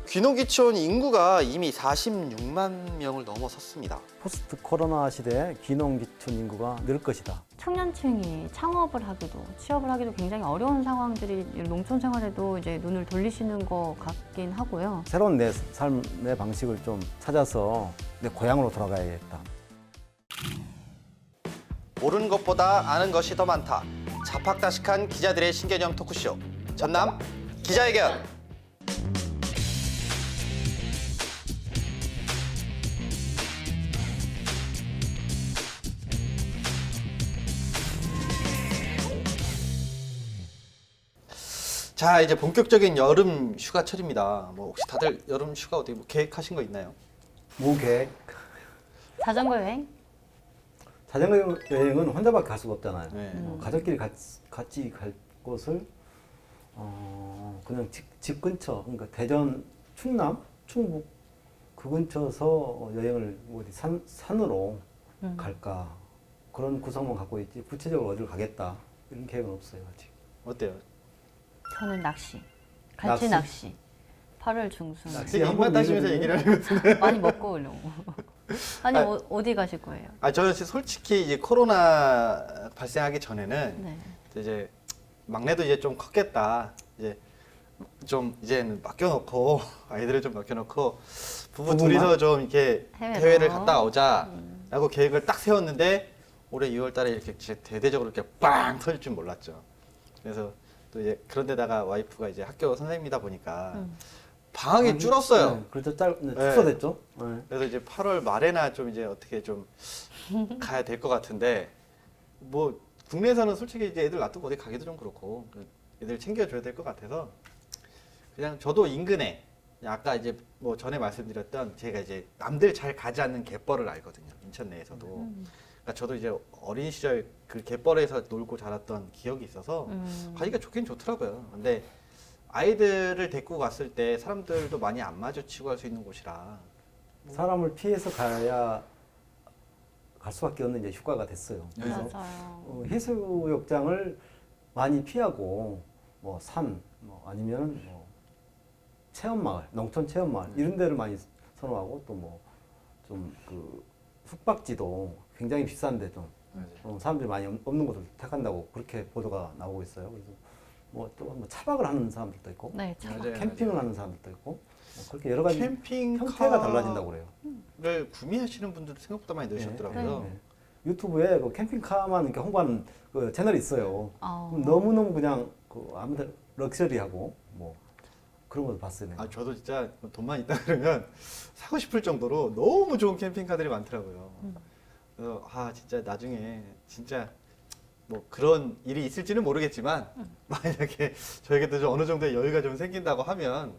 귀농귀촌 인구가 이미 46만 명을 넘어섰습니다. 포스트 코로나 시대에 귀농귀촌 인구가 늘 것이다. 청년층이 창업을 하기도 취업을 하기도 굉장히 어려운 상황들이 농촌 생활에도 이제 눈을 돌리시는 것 같긴 하고요. 새로운 내 삶의 방식을 좀 찾아서 내 고향으로 돌아가야겠다. 모르는 것보다 아는 것이 더 많다. 자팍다식한 기자들의 신개념 토크쇼. 전남 기자회견. 자, 이제 본격적인 여름 휴가철입니다. 뭐 혹시 다들 여름 휴가 어떻게 뭐 계획하신 거 있나요? 무계획. 자전거 여행? 자전거 여행은 혼자밖에 갈 수가 없잖아요. 네. 가족끼리 같이 갈 곳을 그냥 집 근처, 그러니까 대전, 충남, 충북 그 근처에서 여행을 어디 산으로 갈까 그런 구성만 갖고 있지 구체적으로 어디를 가겠다 이런 계획은 없어요 아직. 어때요? 저는 낚시. 갈치 낚시. 8월 중순. 되게 입맛 따시면서 얘기를 하는 것 같은데. 많이 먹고 오려고. 아니 어디 가실 거예요? 저는 솔직히 이제 코로나 발생하기 전에는 네. 이제 막내도 이제 좀 컸겠다. 이제 좀 이제는 맡겨놓고 아이들을 좀 맡겨놓고 부부 둘이서 좀 이렇게 해외를 갔다 오자라고 계획을 딱 세웠는데 올해 2월달에 이렇게 대대적으로 이렇게 빵 터질 줄 몰랐죠. 그래서 또 이제 그런데다가 와이프가 이제 학교 선생님이다 보니까 방학이 줄었어요. 네, 그렇죠. 축소됐죠. 네. 그래서 이제 8월 말에나 좀 이제 어떻게 좀 가야 될 것 같은데 뭐 국내에서는 솔직히 이제 애들 놔두고 어디 가기도 좀 그렇고 애들 챙겨줘야 될 것 같아서 그냥 저도 인근에 아까 이제 뭐 전에 말씀드렸던 제가 이제 남들 잘 가지 않는 갯벌을 알거든요. 인천 내에서도. 그러니까 저도 이제 어린 시절 그 갯벌에서 놀고 자랐던 기억이 있어서 가기가 좋긴 좋더라고요. 근데 아이들을 데리고 갔을 때 사람들도 많이 안 마주치고 할 수 있는 곳이라 사람을 피해서 가야 갈 수밖에 없는 이제 휴가가 됐어요. 그래서 맞아요. 해수욕장을 많이 피하고 뭐 산, 뭐 아니면 뭐 체험마을, 농촌 체험마을 이런 데를 많이 선호하고 또 뭐 좀 그 숙박지도 굉장히 비싼데 좀 사람들이 많이 없는 곳을 택한다고 그렇게 보도가 나오고 있어요. 그래서 뭐 또 뭐 차박을 하는 사람들도 있고, 네, 캠핑을 하는 사람들도 있고 뭐 그렇게 여러 가지 캠핑 형태가 달라진다고 그래요. 를 구매하시는 분들도 생각보다 많이 늘으셨더라고요. 네. 유튜브에 그 캠핑카만 이렇게 홍보하는 그 채널이 있어요. 아. 너무너무 그냥 그 아무튼 럭셔리하고 뭐 그런 걸 봤어요. 내가. 저도 진짜 돈만 있다 그러면 사고 싶을 정도로 너무 좋은 캠핑카들이 많더라고요. 그래서 진짜 나중에 진짜 뭐 그런 일이 있을지는 모르겠지만 만약에 저에게도 좀 어느 정도의 여유가 좀 생긴다고 하면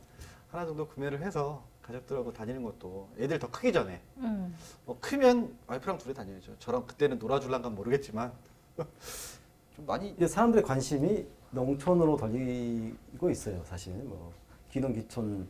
하나 정도 구매를 해서 가족들하고 다니는 것도 애들 더 크기 전에 뭐 크면 와이프랑 둘이 다녀야죠. 저랑 그때는 놀아줄란가 모르겠지만 좀 많이 이제 사람들의 관심이 농촌으로 돌리고 있어요. 사실 뭐 귀농귀촌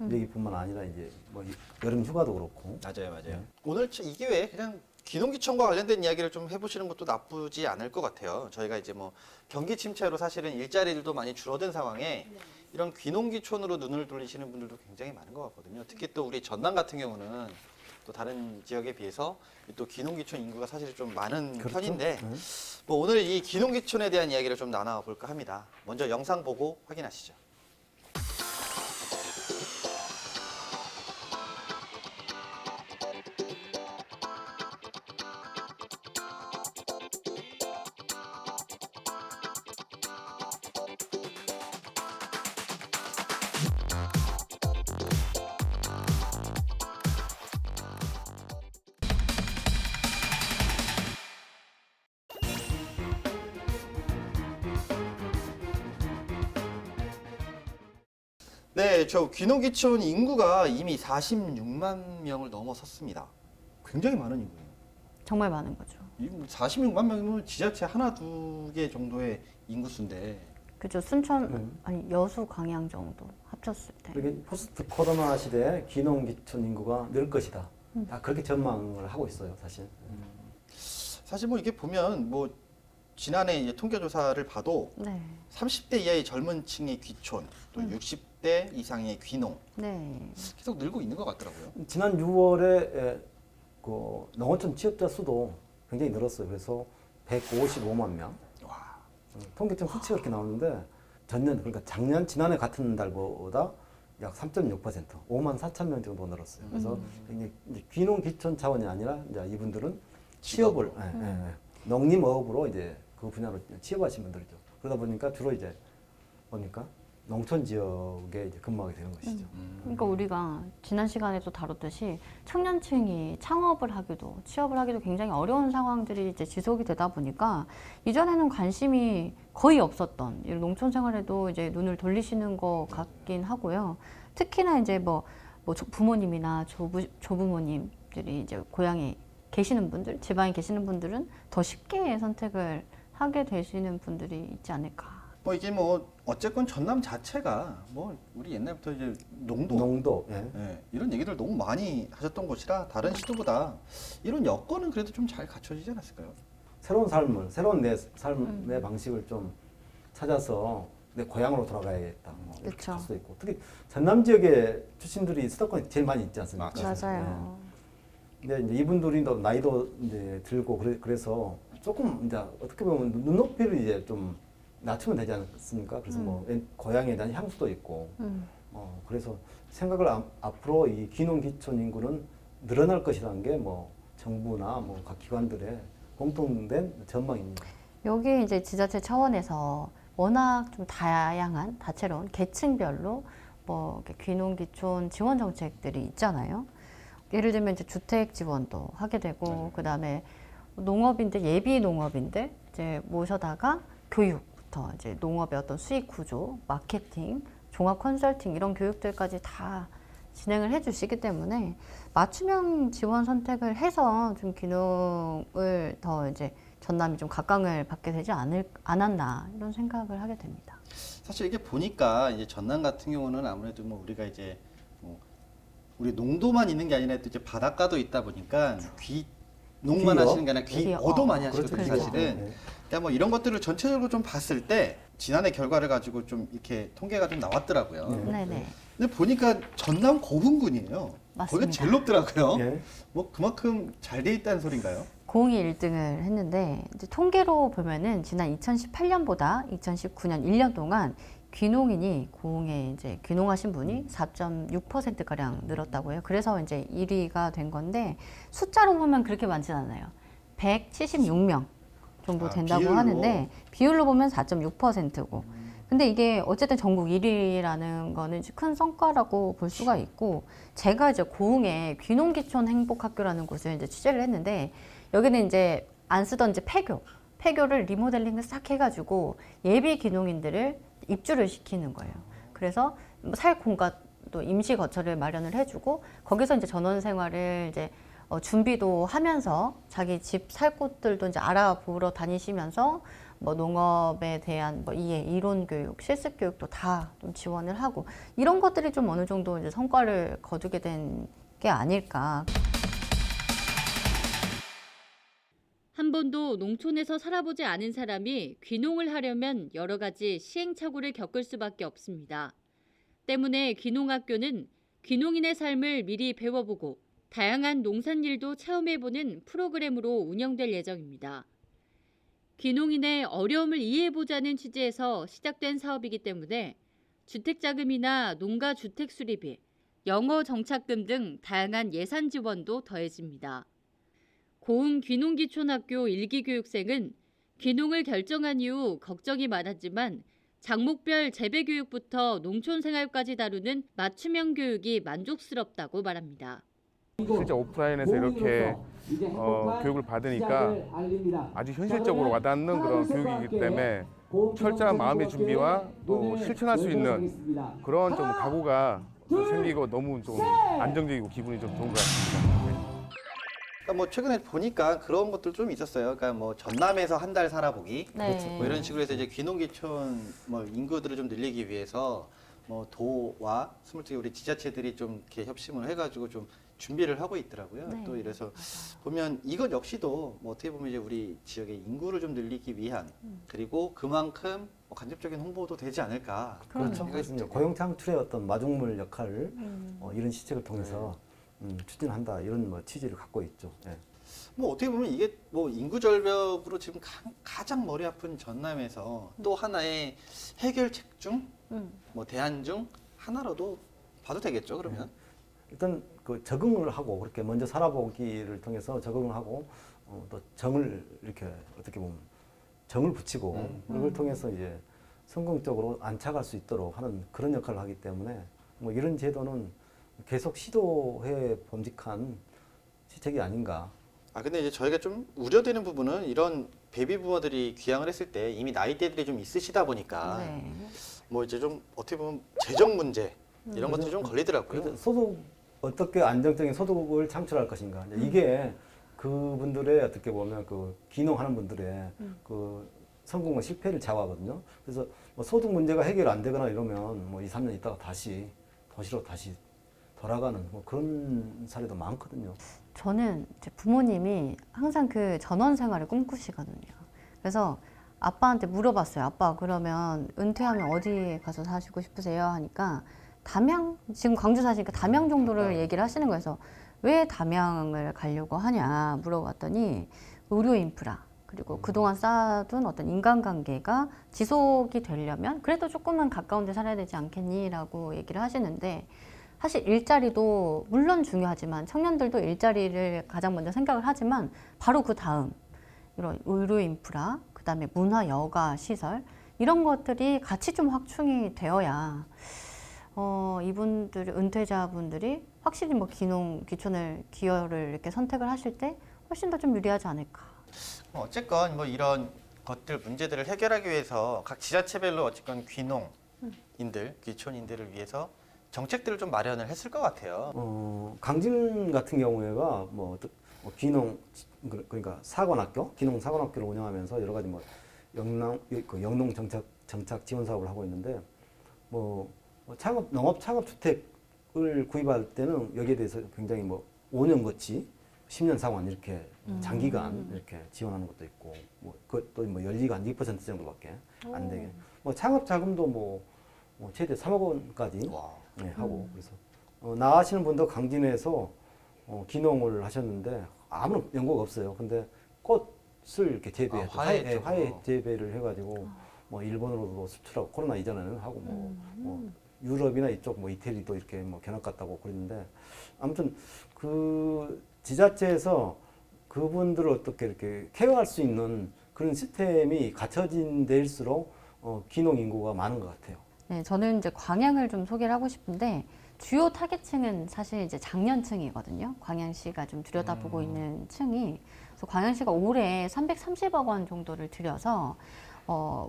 얘기뿐만 아니라 이제 뭐 여름 휴가도 그렇고. 맞아요. 오늘 이 기회에 그냥 귀농귀촌과 관련된 이야기를 좀 해보시는 것도 나쁘지 않을 것 같아요. 저희가 이제 뭐 경기 침체로 사실은 일자리들도 많이 줄어든 상황에 이런 귀농귀촌으로 눈을 돌리시는 분들도 굉장히 많은 것 같거든요. 특히 또 우리 전남 같은 경우는 또 다른 지역에 비해서 또 귀농귀촌 인구가 사실 좀 많은 그렇죠. 편인데 뭐 오늘 이 귀농귀촌에 대한 이야기를 좀 나눠볼까 합니다. 먼저 영상 보고 확인하시죠. 네, 저 귀농귀촌 인구가 이미 46만 명을 넘어섰습니다. 굉장히 많은 인구예요. 정말 많은 거죠. 46만 명이면 지자체 하나, 두 개 정도의 인구수인데. 그죠. 순천 아니 여수 광양 정도 합쳤을 때. 이게 포스트 코로나 시대에 귀농귀촌 인구가 늘 것이다. 다 그렇게 전망을 하고 있어요, 사실. 사실 뭐 이게 보면 뭐 지난해 이제 통계조사를 봐도 네. 30대 이하의 젊은 층의 귀촌, 또 60 60대 이상의 귀농 네. 계속 늘고 있는 것 같더라고요. 지난 6월에 그 농어촌 취업자 수도 굉장히 늘었어요. 그래서 155만 명. 와. 통계청 수치가 그렇게 나오는데 전년 그러니까 작년 지난해 같은 달보다 약 3.6% 5만 4천 명 정도 늘었어요. 그래서 굉장히 이제 귀농 귀촌 차원이 아니라 이제 이분들은 취업을 농림어업으로 이제 그 분야로 취업하신 분들이죠. 그러다 보니까 주로 이제 뭡니까 농촌 지역에 이제 근무하게 되는 것이죠. 그러니까 우리가 지난 시간에도 다뤘듯이 청년층이 창업을 하기도 취업을 하기도 굉장히 어려운 상황들이 이제 지속이 되다 보니까 이전에는 관심이 거의 없었던 이런 농촌 생활에도 이제 눈을 돌리시는 것 같긴 하고요. 특히나 이제 뭐 부모님이나 조부모님들이 이제 고향에 계시는 분들, 지방에 계시는 분들은 더 쉽게 선택을 하게 되시는 분들이 있지 않을까. 뭐 이게 뭐 어쨌건 전남 자체가 뭐 우리 옛날부터 이제 농도 예. 예, 이런 얘기들 너무 많이 하셨던 곳이라 다른 시도보다 이런 여건은 그래도 좀 잘 갖춰지지 않았을까요? 새로운 내 삶의 방식을 좀 찾아서 내 고향으로 돌아가야겠다. 뭐 이렇게 그쵸. 할 수도 있고 특히 전남 지역의 출신들이 수도권에 제일 많이 있지 않습니까? 맞아요. 근데 이제 이분들이 또 나이도 이제 들고 그래서 조금 이제 어떻게 보면 눈높이를 이제 좀 낮추면 되지 않습니까? 그래서 뭐 고향에 대한 향수도 있고 그래서 생각을 앞으로 이 귀농 귀촌 인구는 늘어날 것이라는 게 뭐 정부나 뭐 각 기관들의 공통된 전망입니다. 여기 이제 지자체 차원에서 워낙 좀 다양한 다채로운 계층별로 뭐 이렇게 귀농 귀촌 지원 정책들이 있잖아요. 예를 들면 이제 주택 지원도 하게 되고 그다음에 농업인들 예비 농업인들 이제 모셔다가 교육부터 이제 농업의 어떤 수익 구조, 마케팅, 종합 컨설팅 이런 교육들까지 다 진행을 해주시기 때문에 맞춤형 지원 선택을 해서 좀 귀농을 더 이제 전남이 좀 각광을 받게 되지 않았나 이런 생각을 하게 됩니다. 사실 이게 보니까 이제 전남 같은 경우는 아무래도 뭐 우리가 이제 뭐 우리 농도만 있는 게 아니라 또 이제 바닷가도 있다 보니까 귀농만 귀요? 하시는 게 아니라 귀어도 많이 하시거든요, 그렇죠. 사실은. 네. 그러니까 뭐 이런 것들을 전체적으로 좀 봤을 때 지난해 결과를 가지고 좀 이렇게 통계가 좀 나왔더라고요. 네네. 근데 보니까 전남 고흥군이에요. 맞습니다. 거기가 제일 높더라고요. 예. 뭐 그만큼 잘 돼 있다는 소린가요? 고흥이 1등을 했는데 이제 통계로 보면은 지난 2018년보다 2019년 1년 동안 귀농인이 고흥에 이제 귀농하신 분이 4.6% 가량 늘었다고 해요. 그래서 이제 1위가 된 건데 숫자로 보면 그렇게 많진 않아요. 176명 정도 된다고 비율로? 하는데 비율로 보면 4.6%고. 근데 이게 어쨌든 전국 1위라는 거는 큰 성과라고 볼 수가 있고 제가 이제 고흥에 귀농귀촌 행복학교라는 곳을 이제 취재를 했는데 여기는 이제 안 쓰던 이제 폐교를 리모델링을 싹 해가지고 예비 귀농인들을 입주를 시키는 거예요. 그래서 뭐 살 공간도 임시 거처를 마련을 해주고 거기서 이제 전원 생활을 이제 준비도 하면서 자기 집 살 곳들도 이제 알아보러 다니시면서 뭐 농업에 대한 뭐 이해, 이론 교육, 실습 교육도 다 좀 지원을 하고 이런 것들이 좀 어느 정도 이제 성과를 거두게 된 게 아닐까. 한 번도 농촌에서 살아보지 않은 사람이 귀농을 하려면 여러 가지 시행착오를 겪을 수밖에 없습니다. 때문에 귀농학교는 귀농인의 삶을 미리 배워보고 다양한 농산일도 체험해보는 프로그램으로 운영될 예정입니다. 귀농인의 어려움을 이해해보자는 취지에서 시작된 사업이기 때문에 주택자금이나 농가 주택 수리비, 영어 정착금 등 다양한 예산 지원도 더해집니다. 고흥 귀농귀촌학교 1기 교육생은 귀농을 결정한 이후 걱정이 많았지만 장목별 재배 교육부터 농촌 생활까지 다루는 맞춤형 교육이 만족스럽다고 말합니다. 실제 오프라인에서 이렇게 교육을 받으니까 아주 현실적으로 와닿는 그런 교육이기 때문에 철저한 마음의 준비와 또 실천할 수 있는 그런 좀 각오가 생기고 너무 좀 안정적이고 기분이 좀 좋은 것 같습니다. 그러니까 뭐 최근에 보니까 그런 것들 좀 있었어요. 그러니까 뭐 전남에서 한 달 살아보기, 네. 뭐 이런 식으로 해서 이제 귀농귀촌 뭐 인구들을 좀 늘리기 위해서 뭐 도와 스물두 개 우리 지자체들이 좀 이렇게 협심을 해가지고 좀 준비를 하고 있더라고요. 네. 또 이래서 보면 이것 역시도 뭐 어떻게 보면 이제 우리 지역의 인구를 좀 늘리기 위한 그리고 그만큼 간접적인 홍보도 되지 않을까. 그렇죠. 그래서 이제 고용 창출의 어떤 마중물 역할을 이런 시책을 통해서 추진한다 이런 뭐 취지를 갖고 있죠. 예. 뭐 어떻게 보면 이게 뭐 인구 절벽으로 지금 가장 머리 아픈 전남에서 또 하나의 해결책 중, 뭐 대안 중 하나로도 봐도 되겠죠. 그러면. 일단 그 적응을 하고 그렇게 먼저 살아보기를 통해서 적응을 하고 또 정을 이렇게 어떻게 보면 정을 붙이고 그걸 통해서 이제 성공적으로 안착할 수 있도록 하는 그런 역할을 하기 때문에 뭐 이런 제도는 계속 시도해 범직한 시책이 아닌가. 근데 이제 저희가 좀 우려되는 부분은 이런 베이비 부모들이 귀향을 했을 때 이미 나이대들이 좀 있으시다 보니까 네. 뭐 이제 좀 어떻게 보면 재정 문제 이런 것들이 좀 걸리더라고요. 그래서 소득 어떻게 안정적인 소득을 창출할 것인가. 이게 그분들의 어떻게 보면 그 귀농하는 분들의 그 성공과 실패를 좌우하거든요. 그래서 뭐 소득 문제가 해결 안 되거나 이러면 뭐 2, 3년 있다가 다시 도시로 다시 돌아가는 뭐 그런 사례도 많거든요. 저는 제 부모님이 항상 그 전원 생활을 꿈꾸시거든요. 그래서 아빠한테 물어봤어요. 아빠 그러면 은퇴하면 어디에 가서 사시고 싶으세요? 하니까 담양, 지금 광주 사시니까 담양 정도를 얘기를 하시는 거여서 왜 담양을 가려고 하냐 물어봤더니 의료 인프라 그리고 그동안 쌓아둔 어떤 인간관계가 지속이 되려면 그래도 조금은 가까운 데 살아야 되지 않겠니? 라고 얘기를 하시는데 사실 일자리도 물론 중요하지만 청년들도 일자리를 가장 먼저 생각을 하지만 바로 그 다음 이런 의료 인프라, 그 다음에 문화 여가 시설 이런 것들이 같이 좀 확충이 되어야 이분들 은퇴자분들이 확실히 뭐 귀촌을 기여를 이렇게 선택을 하실 때 훨씬 더 좀 유리하지 않을까. 어쨌건 뭐 이런 것들 문제들을 해결하기 위해서 각 지자체별로 어쨌건 귀농인들, 귀촌인들을 위해서 정책들을 좀 마련을 했을 것 같아요. 강진 같은 경우에가 뭐 귀농 그러니까 사관학교, 귀농 사관학교를 운영하면서 여러 가지 뭐 영농 정착 지원 사업을 하고 있는데 뭐 농업 창업 주택을 구입할 때는 여기에 대해서 굉장히 뭐 5년 거치 10년 상환 이렇게 장기간 이렇게 지원하는 것도 있고 뭐 그것도 뭐 연리가 2% 정도밖에 안 되게 뭐 창업 자금도 뭐 최대 3억 원까지 네, 하고 그래서 나가시는 분도 강진에서 귀농을 하셨는데 아무런 연고가 없어요. 근데 꽃을 이렇게 재배해 화훼 재배를 해가지고 뭐 일본으로도 수출하고 코로나 이전에는 하고 뭐 유럽이나 이쪽 뭐 이태리도 이렇게 뭐 견학 갔다고 그랬는데 아무튼 그 지자체에서 그분들을 어떻게 이렇게 케어할 수 있는 그런 시스템이 갖춰진 데일수록 귀농 인구가 많은 것 같아요. 네, 저는 이제 광양을 좀 소개를 하고 싶은데 주요 타겟층은 사실 이제 장년층이거든요. 광양시가 좀 들여다보고 있는 층이. 그래서 광양시가 올해 330억 원 정도를 들여서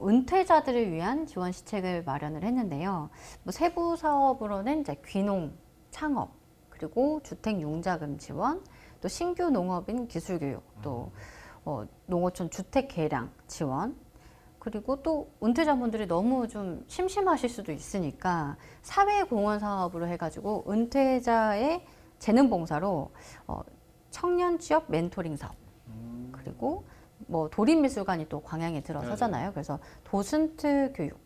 은퇴자들을 위한 지원 시책을 마련을 했는데요. 뭐 세부 사업으로는 이제 귀농 창업, 그리고 주택 융자금 지원, 또 신규 농업인 기술 교육, 또 농어촌 주택 개량 지원, 그리고 또 은퇴자분들이 너무 좀 심심하실 수도 있으니까 사회공헌 사업으로 해가지고 은퇴자의 재능봉사로 청년 취업 멘토링 사업, 그리고 뭐 도립미술관이 또 광양에 들어서잖아요. 그래서 도슨트 교육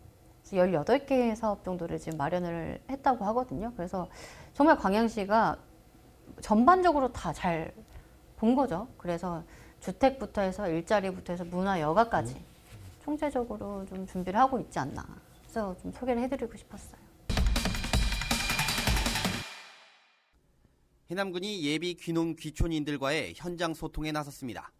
18개의 사업 정도를 지금 마련을 했다고 하거든요. 그래서 정말 광양시가 전반적으로 다 잘 본 거죠. 그래서 주택부터 해서 일자리부터 해서 문화 여가까지 총체적으로 좀 준비를 하고 있지 않나. 그래서 좀 소개를 해드리고 싶었어요. 해남군이 예비 귀농 귀촌인들과의 현장 소통에 나섰습니다.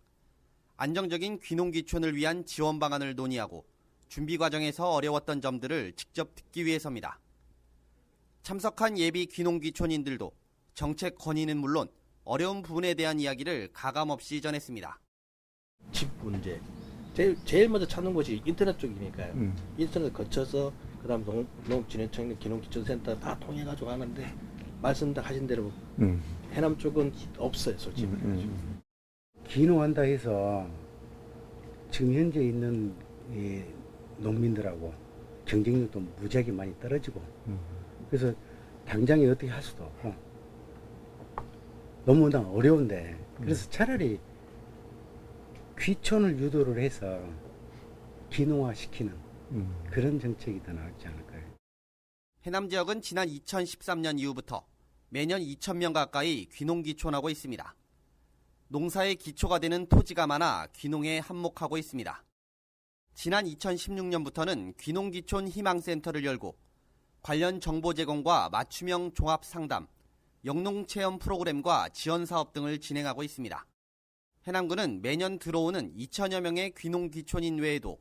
안정적인 귀농 귀촌을 위한 지원 방안을 논의하고 준비 과정에서 어려웠던 점들을 직접 듣기 위해서입니다. 참석한 예비 귀농 귀촌인들도 정책 건의는 물론 어려운 부분에 대한 이야기를 가감없이 전했습니다. 집 문제. 제일 먼저 찾는 곳이 인터넷 쪽이니까요. 인터넷 거쳐서 그다음 농업진흥청, 귀농귀촌센터 다 통해가지고 하는데 말씀하신 대로 해남 쪽은 없어요, 솔직히. 귀농한다 해서 지금 현재 있는 이 농민들하고 경쟁력도 무지하게 많이 떨어지고 그래서 당장에 어떻게 할 수도 없고 너무나 어려운데 그래서 차라리 귀촌을 유도를 해서 귀농화 시키는 그런 정책이 더 나을지 않을까요? 해남 지역은 지난 2013년 이후부터 매년 2,000명 가까이 귀농귀촌하고 있습니다. 농사의 기초가 되는 토지가 많아 귀농에 한몫하고 있습니다. 지난 2016년부터는 귀농귀촌 희망센터를 열고 관련 정보 제공과 맞춤형 종합 상담, 영농체험 프로그램과 지원 사업 등을 진행하고 있습니다. 해남군은 매년 들어오는 2천여 명의 귀농귀촌인 외에도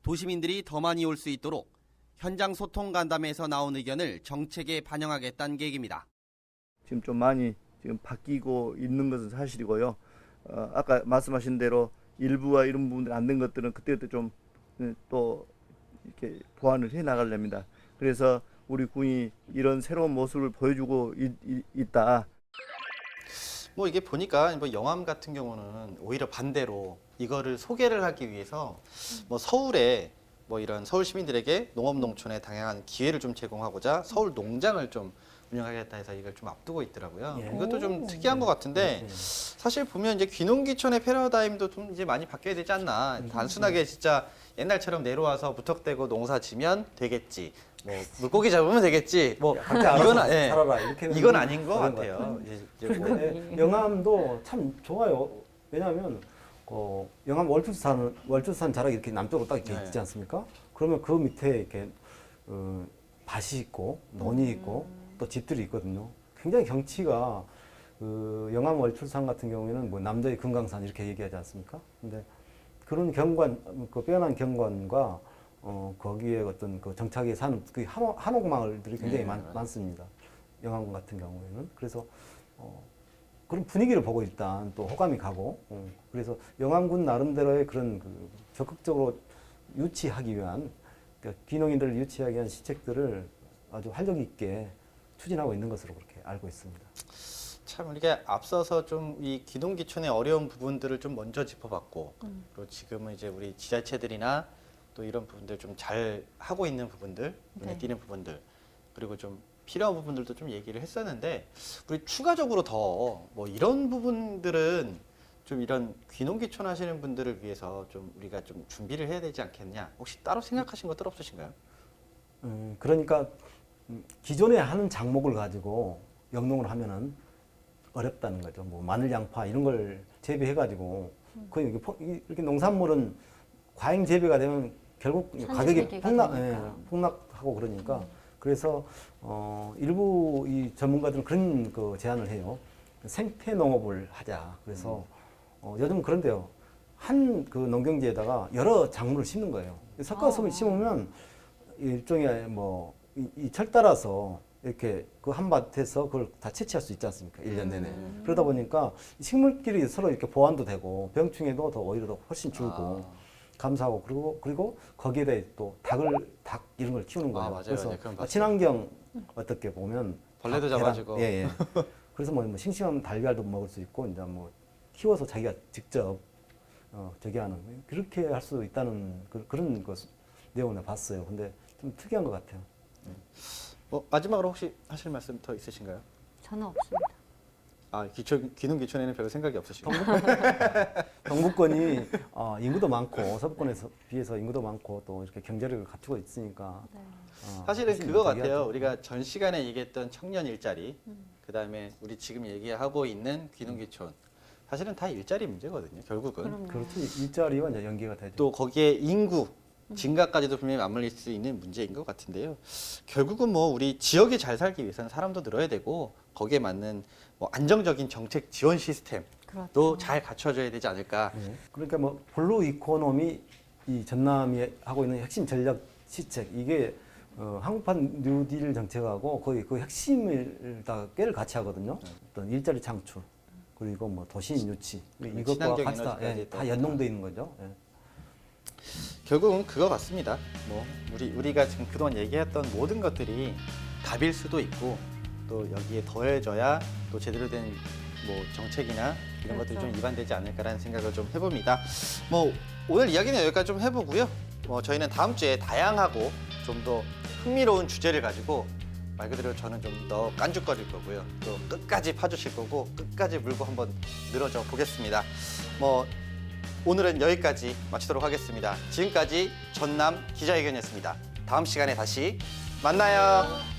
도시민들이 더 많이 올 수 있도록 현장 소통 간담회에서 나온 의견을 정책에 반영하겠다는 계획입니다. 지금 좀 많이 지금 바뀌고 있는 것은 사실이고요. 아까 말씀하신 대로 일부와 이런 부분들 안 된 것들은 그때그때 좀 또 이렇게 보완을 해 나가렵니다. 그래서 우리 군이 이런 새로운 모습을 보여주고 있다. 뭐 이게 보니까 뭐 영암 같은 경우는 오히려 반대로 이거를 소개를 하기 위해서 뭐 서울에 뭐 이런 서울 시민들에게 농업 농촌에 다양한 기회를 좀 제공하고자 서울 농장을 좀 운영하겠다 해서 이걸 좀 앞두고 있더라고요. 예. 이것도 좀 특이한 것 같은데 사실 보면 이제 귀농귀촌의 패러다임도 좀 이제 많이 바뀌어야 되지 않나. 단순하게 진짜 옛날처럼 내려와서 무턱대고 농사 지면 되겠지. 뭐 물고기 잡으면 되겠지. 뭐 이건 알아서 살아라 이렇게 이건 아닌 것 그런 같아요. 이제 뭐 근데 영암도 참 좋아요. 왜냐하면 영암 월주산 자락이 이렇게 남쪽으로 딱 이렇게 네. 있지 않습니까? 그러면 그 밑에 이렇게 밭이 있고 논이 있고 또 집들이 있거든요. 굉장히 경치가 영암 월출산 같은 경우에는 뭐 남도의 금강산 이렇게 얘기하지 않습니까? 근데 그런 경관, 그 빼어난 경관과 거기에 어떤 그 정착이 사는 그 한옥마을들이 굉장히 많습니다. 영암 같은 경우에는. 그래서 그런 분위기를 보고 일단 또 호감이 가고 그래서 영암군 나름대로의 그런 그 적극적으로 유치하기 위한 그러니까 귀농인들을 유치하기 위한 시책들을 아주 활력 있게 추진하고 있는 것으로 그렇게 알고 있습니다. 참 우리가 앞서서 좀 이 귀농귀촌의 어려운 부분들을 좀 먼저 짚어봤고 그리고 지금은 이제 우리 지자체들이나 또 이런 부분들 좀 잘 하고 있는 부분들, 눈에 띄는 부분들 그리고 좀 필요한 부분들도 좀 얘기를 했었는데 우리 추가적으로 더 뭐 이런 부분들은 좀 이런 귀농귀촌 하시는 분들을 위해서 좀 우리가 좀 준비를 해야 되지 않겠냐? 혹시 따로 생각하신 것들 없으신가요? 그러니까 기존에 하는 작목을 가지고 영농을 하면은 어렵다는 거죠. 뭐 마늘, 양파 이런 걸 재배해가지고 거의 이렇게 농산물은 과잉 재배가 되면 결국 가격이 폭락하고 그러니까 그래서 일부 이 전문가들은 그런 그 제안을 해요. 생태 농업을 하자. 그래서 요즘 그런데요. 한 그 농경지에다가 여러 작물을 심는 거예요. 섞어서 심으면 일종의 뭐 이 철 따라서 이렇게 그 한 밭에서 그걸 다 채취할 수 있지 않습니까? 1년 내내. 그러다 보니까 식물끼리 서로 이렇게 보완도 되고 병충해도 더 오히려 더 훨씬 줄고 감사하고 그리고 거기에 대해 또 닭 이런 걸 키우는 거예요. 맞아요. 그래서 네, 그건 봤어요. 친환경 어떻게 보면 벌레도 닭, 잡아주고. 계란, 예. 그래서 뭐 싱싱한 달걀도 먹을 수 있고 이제 뭐 키워서 자기가 직접 저기 하는 그렇게 할 수 있다는 그런 것 내용을 봤어요. 근데 좀 특이한 것 같아요. 마지막으로 혹시 하실 말씀 더 있으신가요? 저는 없습니다. 귀농귀촌에는 별 생각이 없으시고. 경북권이 인구도 많고 서부권에서 비해서 인구도 많고 또 이렇게 경제력을 갖추고 있으니까 사실은 그거 저기 같아요. 하죠. 우리가 전 시간에 얘기했던 청년 일자리, 그다음에 우리 지금 얘기하고 있는 귀농귀촌, 사실은 다 일자리 문제거든요. 결국은. 그렇죠. 일자리와 이제 연계가 되죠. 또 거기에 인구 증가까지도 분명히 맞물릴 수 있는 문제인 것 같은데요. 결국은 뭐 우리 지역이 잘 살기 위해서는 사람도 늘어야 되고 거기에 맞는 뭐 안정적인 정책 지원 시스템도 그렇죠. 잘 갖춰져야 되지 않을까. 그러니까 뭐 블루 이코노미 이 전남이 하고 있는 핵심 전략 시책 이게 한국판 뉴딜 정책하고 거의 그 핵심을 다 꾀를 같이 하거든요. 어떤 일자리 창출 그리고 뭐 도시인 유치 이것과 친환경 같이 에너지까지 또 다 연동돼 있는 거죠. 예. 결국은 그거 같습니다. 뭐 우리가 지금 그동안 얘기했던 모든 것들이 답일 수도 있고 또 여기에 더해져야 또 제대로 된 뭐 정책이나 이런 것들이 좀 입안되지 않을까라는 생각을 좀 해봅니다. 뭐 오늘 이야기는 여기까지 좀 해보고요. 저희는 다음 주에 다양하고 좀 더 흥미로운 주제를 가지고 말 그대로 저는 좀 더 깐죽거릴 거고요. 또 끝까지 파주실 거고 끝까지 물고 한번 늘어져 보겠습니다. 뭐 오늘은 여기까지 마치도록 하겠습니다. 지금까지 전남 기자회견이었습니다. 다음 시간에 다시 만나요.